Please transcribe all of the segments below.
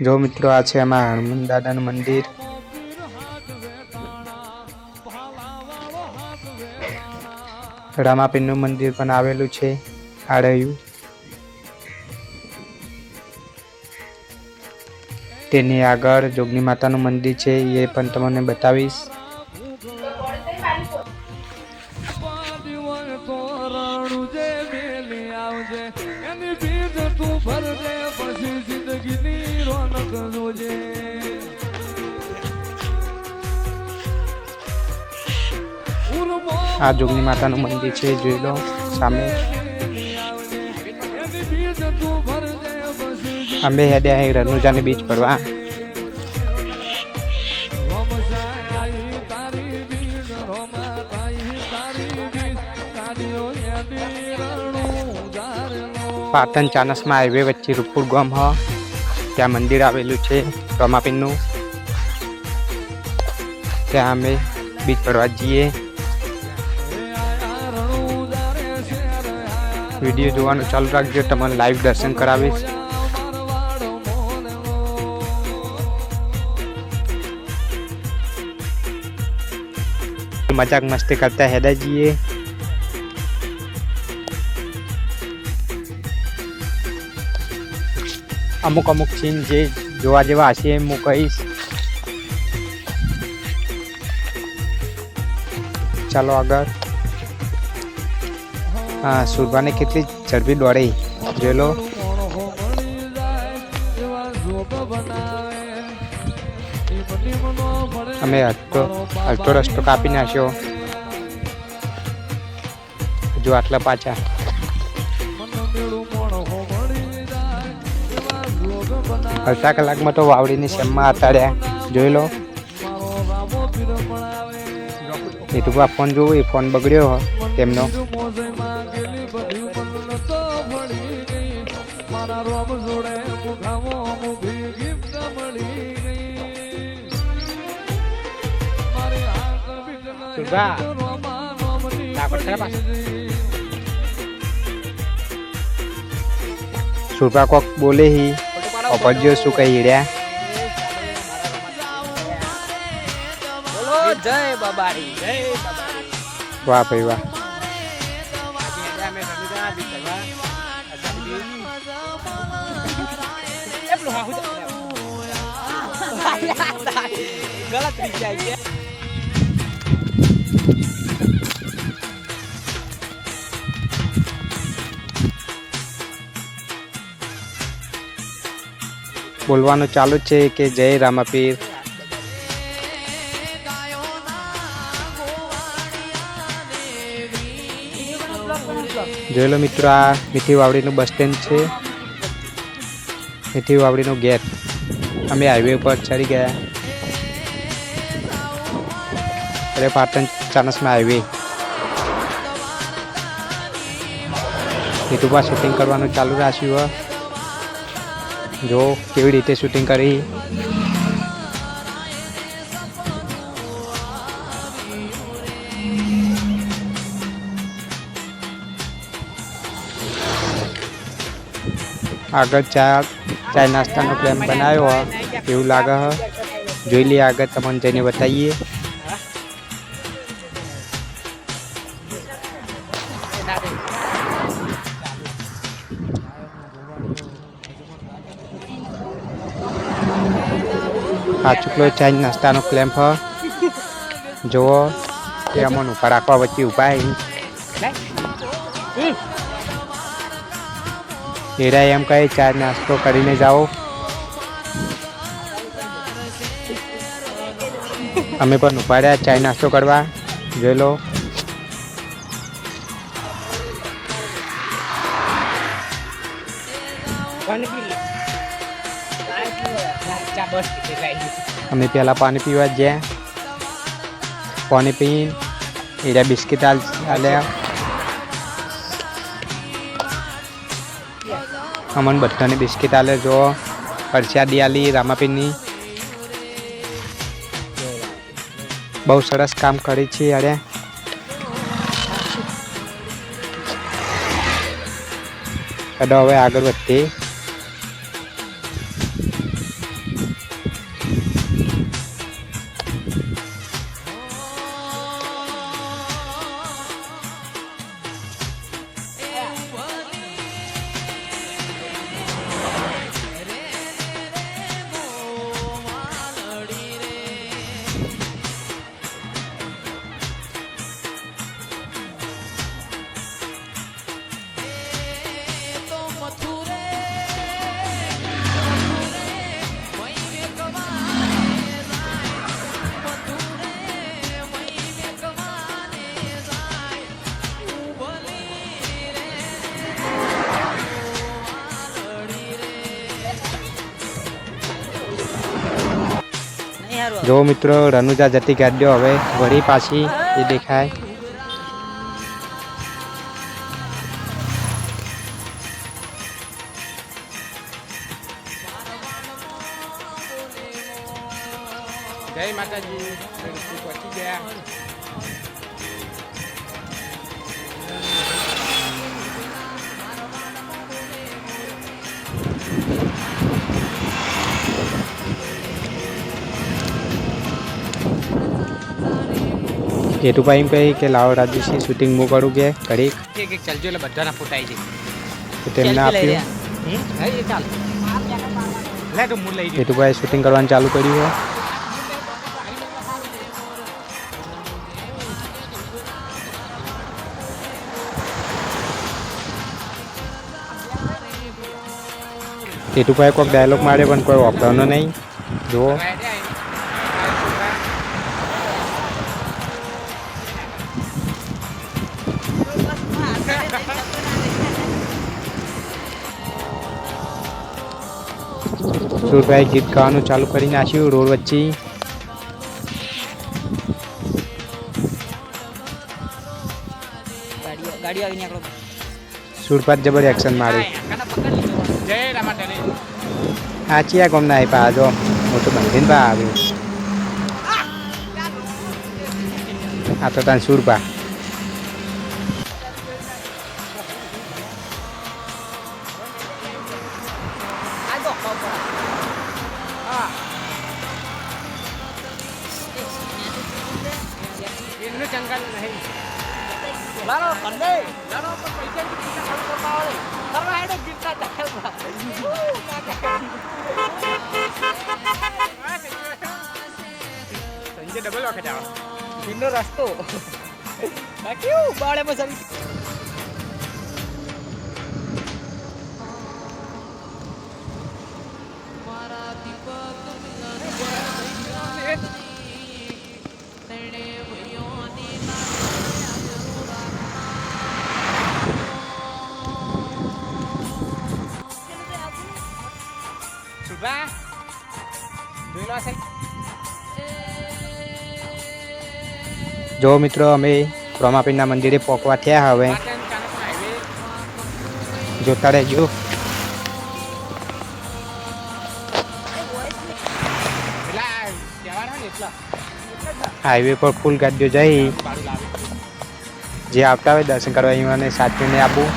જો મિત્રો આ છે આમાં હનુમાન દાદાનું મંદિર. રામાપીરનું મંદિર પણ આવેલું છે આડયું. તેની આગળ જોગણી માતાનું મંદિર છે, એ પણ તમને બતાવીશ. આ જોગણી માતાનું મંદિર છે, જોઈ લો સામે. અમે હેડ્યા અહીં રણુજાની બીચ ફરવા. પાટણ ચાણસ્મા હાઈવે વચ્ચે રૂપપુર ગામ હ, ત્યાં મંદિર આવેલું છે રામાપીરનું. ત્યાં અમે બીચ ફરવા જઈએ. વિડીયો જોવાનું ચાલુ રાખજો, તમને લાઈવ દર્શન કરાવીશ. મજાક મસ્તી કરતા હેડા જઈએ. અમુક અમુક સીન જે જોવા જેવા હશે એમ હું કહીશ. ચાલો આગળ. હા, સુરભાને કેટલી ઝડપી દોડી જોઈ લો. અમે અડધો રસ્તો કાપી નાખ્યો, જો આટલા પાછા. અડધા કલાકમાં તો વાવડીની સેમમાં અતાડ્યા જોઈ લો. એ તો ફોન જોવું, એ ફોન બગડ્યો હો તેમનો. સુરભા કોક બોલે હી અપરજો શું કહી રહ્યા. જય બાબારી, જય બાબારી. વાહ ભાઈ વાહ. ગલત થઈ જાય. બોલવાનું ચાલુ છે કે જય રામાપીર. જોઈ લો મિત્રો, આ મીઠી વાવડીનું બસ સ્ટેન્ડ છે, મીઠી વાવડીનું ગેટ. અમે હાઈવે ઉપર ચડી ગયા. અરે પાટણ ચાણસ્મા હાઈવે. યુટ્યુબમાં શૂટિંગ કરવાનું ચાલુ રાખ્યું. જો કેવી રીતે શૂટિંગ કરી. આગળ ચાય નાસ્તાનો પ્લાન બનાવ્યો એવું લાગે હ. જોઈ લઈએ આગળ, તમને જઈને બતાવીએ. આ ચૂકલો ચાય નાસ્તાનો ક્લેમ્પ હ. જુઓ એ અમને ઉપર રાખવા વચ્ચે ઉભા એરા એમ કહે ચા નાસ્તો કરીને જાઓ. અમે પણ ઉપાડ્યા ચાય નાસ્તો કરવા. જોઈ લો. અમે પહેલાં પાણી પીવા ગયા. પાણી પીને એરા બિસ્કિટ આલ્યા. અમને બધાની બિસ્કિટ આલે. જો પરસાદી આલી રામાપીરની. બહુ સરસ કામ કરી છે અરે. હવે આગળ વધીએ. જો મિત્રો રનુજા જતી ગાડીઓ હવે વળી પાછી એ દેખાય. જય માતાજી પહોંચી ગયા. કેતુભાઈ એમ કહી કે લાવો રાજુસિંહ શૂટિંગ હું કરું કે ઘડીક એક એક ચાલજો એટલે બધાના ફોટા આવી તો તેમને આપ્યું. જાય. ચાલ લે તો હું લઈ જઈશ. કેતુભાઈ શૂટિંગ કરવાનું ચાલુ કર્યું છે. કેતુભાઈ કોઈક ડાયલોગ મારે પણ કોઈ વાપરવાનો નહીં. જુઓ સુરભાઈ ગીત ગાવાનું ચાલુ કરી નાખ્યું રોડ વચ્ચે. ગાડી આવી નીકળો. સુરપાત જબર એક્શન માર્યું. જય રામાટણી. સાચી આ કોમ ના આપ્યા જો મોટું બંધીને બા આવ્યું. આ તો તાન સુરપા એમનું જંગલ નહીં. લાલો કંદે લાલો પણ પૈસા ની ચિંતા ખર્ચ કરતા હોય. કરવા હેડો ગીતના ચાલવા. સંજય ડબલ વખત આવો. ભીનો રસ્તો. કેવું બાળે મસાલી. Sudah. Dulu asal. જો મિત્રો અમે રોમાપીરના મંદિરે પહોંચવા થયા. હવે જોતા રહેજો. હાઈવે પર ફૂલ ગાડીઓ જઈ જે આવતા હોય દર્શન કરવા એમને સાચવીને આપવું.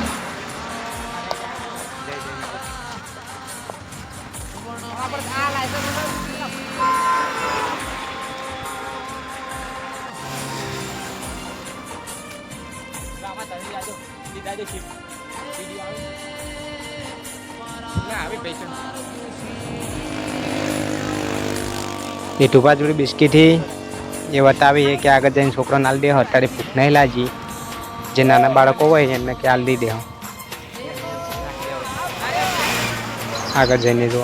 એ ટુપા જોડી બિસ્કીટથી એ બતાવી કે આગળ જઈને છોકરો નાલ દે અત્યારે ભૂખ નહીં લાગી. જે નાના બાળકો હોય એમને કે હાલ દઈ દે. આગળ જઈને જો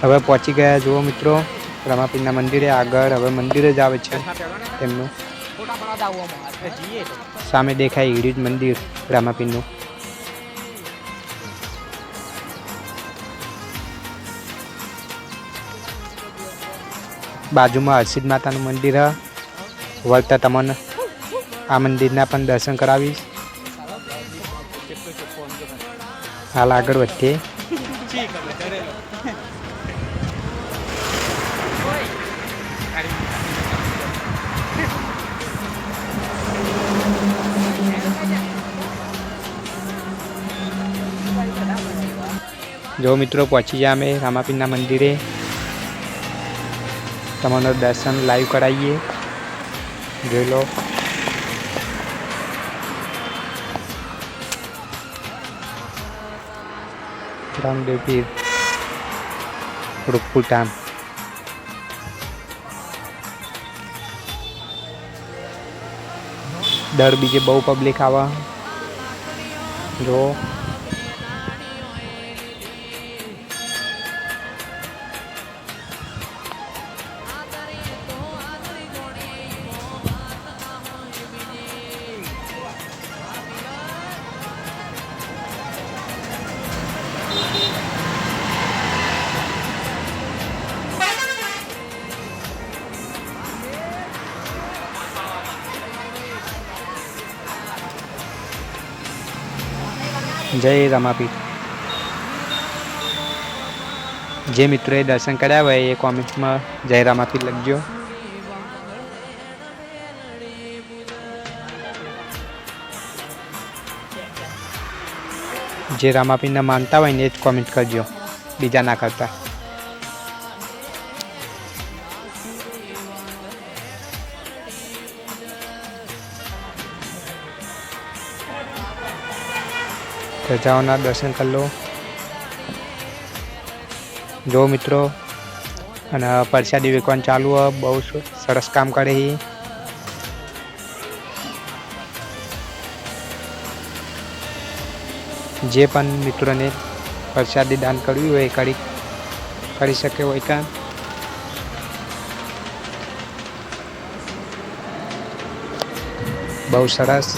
હવે પહોંચી ગયા. જુઓ મિત્રો રમાપીરના મંદિરે આગળ હવે મંદિર જ આવે છે તેમનું. સામે દેખાય હીડી મંદિર રામાપીરનું. બાજુમાં હર્ષિદ માતાનું મંદિર હ. વળતા તમને આ મંદિરના પણ દર્શન કરાવીશ. હાલ આગળ વધીએ. જો મિત્રો પહોંચી ગયા અમે રામાપીરના મંદિરે. તમને દર્શન લાઈવ કરાવીએ, જોઈ લો. રામદેવ પીર રૂપુટાન. દર બીજે બહુ પબ્લિક આવે જો. જય રામાપીર. જે મિત્રોએ દર્શન કર્યા હોય એ કોમેન્ટમાં જય રામાપીર લખજો. જે રામાપીરને માનતા હોય ને એ જ કોમેન્ટ કરજો, બીજા ના કરતા. પ્રજાઓના દર્શન કરી લો જો મિત્રો. અને પ્રસાદી વેચવાનું ચાલુ હોય, બહુ સરસ કામ કરે છે. જે પણ મિત્રોને પ્રસાદી દાન કરવી હોય કરી શકે હોય કામ. બહુ સરસ.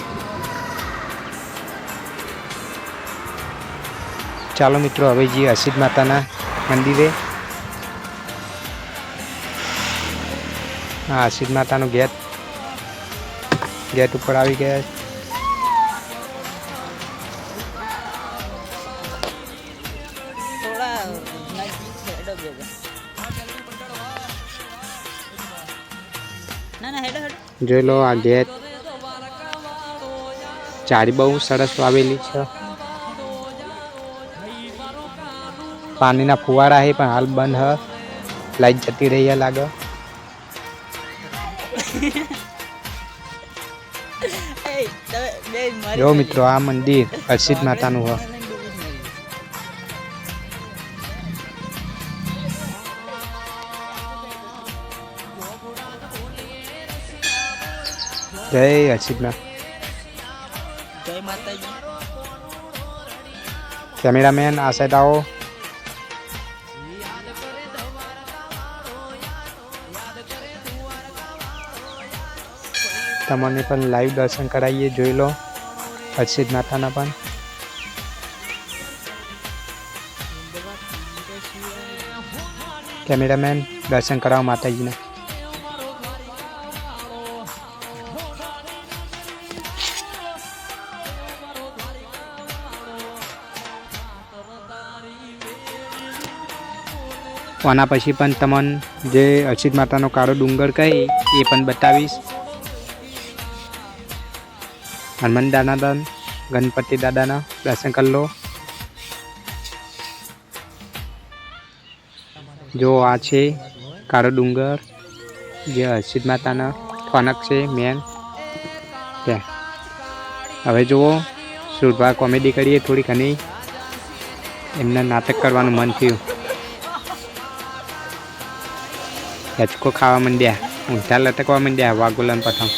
ચાલો મિત્રો હવે જઈએ હર્ષિદ માતાના મંદિરે. હા, હર્ષિદ માતાનો ગેટ ઉપર આવી ગયા. જોઈ લો આ ગેટ. ચારી બહુ સરસ વાવેલી છે. પાણીના ફુવારા છે પણ હાલ બંધ હ. લાઈટ જતી રહી લાગે. જો મિત્રો આ મંદિર હર્ષિદ માતાનું હ. જય હર્ષિદ માં. જય માતાજી. કેમેરામેન આ સાઈડ આવો. તમને પણ લાઈવ દર્શન કરાવીએ, જોઈ લો હર્ષિદ માતાના પણ. કેમેરામેન દર્શન કરાવો માતાજીના. આના પછી પણ તમને જે હર્ષિદ માતાનો કાળો ડુંગર કહે એ પણ બતાવીશ. હનુમાન દાદાના ગણપતિ દાદાના દર્શન કરી લો. જો આ છે કાળો ડુંગર, જે હર્ષિદ માતાના ફનક છે મેન ત્યાં. હવે જુઓ સુરભા કોમેડી કરીએ થોડી ઘણી. એમને નાટક કરવાનું મન થયું. હેચકો ખાવા માંડ્યા, ઊંધા લટકવા માંડ્યા વાઘોલન પ્રથમ.